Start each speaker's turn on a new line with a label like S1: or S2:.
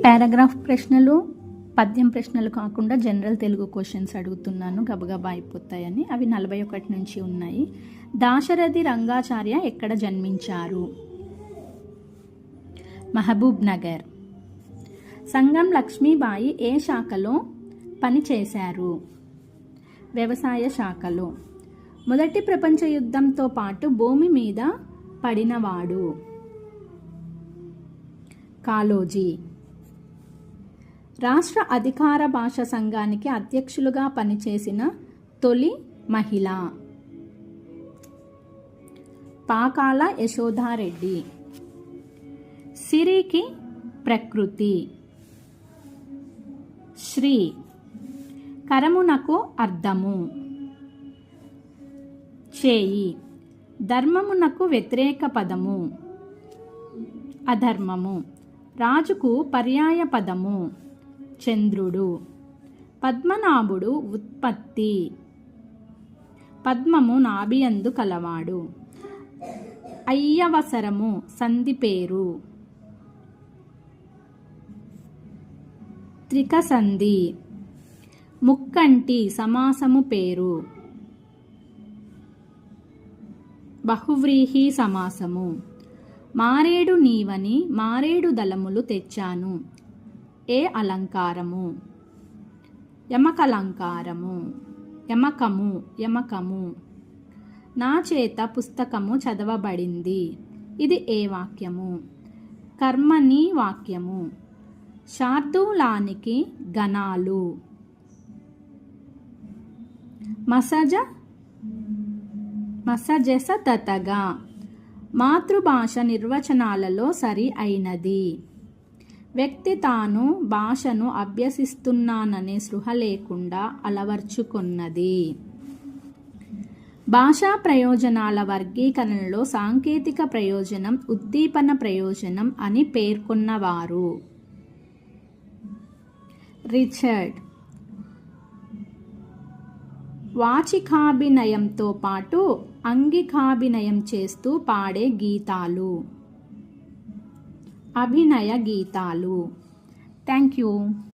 S1: Paragraph ప్రశ్నలు, పద్యం ప్రశ్నలు కాకుండా జనరల్ తెలుగు క్వశ్చన్స్ అడుగుతున్నాను, గబగబా అయిపోతాయని. అవి 41 నుంచి ఉన్నాయి. దాశరథి రంగాచార్య ఎక్కడ జన్మించారు? మహబూబ్ నగర్. సంగం లక్ష్మీబాయి ఏ శాఖలో పనిచేశారు? వ్యవసాయ శాఖలో. మొదటి ప్రపంచ యుద్ధంతో పాటు భూమి మీద పడినవాడు? కాళోజీ. రాష్ట్ర అధికార భాష సంఘానికి అధ్యక్షులుగా పనిచేసిన తొలి మహిళ? పాకాల యశోదారెడ్డి. సిరికి ప్రకృతి. శ్రీ. కరమునకు అర్థము. చేయి. ధర్మమునకు వ్యతిరేక పదము? అధర్మము. రాజుకు పర్యాయ పదము? చంద్రుడు. పద్మనాభుడు ఉత్పత్తి? పద్మము నాభియందు కలవాడు. అయ్యవసరము సంధి పేరు? త్రికసంధి. ముక్కంటి సమాసము పేరు? బహువ్రీహి సమాసము. మారేడు నీవని మారేడు దళములు తెచ్చాను. ఏ అలంకారము? యమకలంకారము. యమకము. యమకము. నా చేత పుస్తకము చదవబడింది. ఇది ఏ వాక్యము? కర్మణి వాక్యము. శార్దూలానికి గణాలు? మసజస తతగా. మాతృభాష నిర్వచనాలలో సరి అయినది. వ్యక్తి తాను భాషను అభ్యసిస్తున్నాననే స్పృహ లేకుండా అలవర్చుకున్నది. భాషా ప్రయోజనాల వర్గీకరణలో సాంకేతిక ప్రయోజనం, ఉద్దీపన ప్రయోజనం అని పేర్కొన్నవారు? రిచర్డ్. వాచికాభినయంతో పాటు అంగికాభినయం చేస్తూ పాడే గీతాలు? అభినయ గీతాలు. Thank you.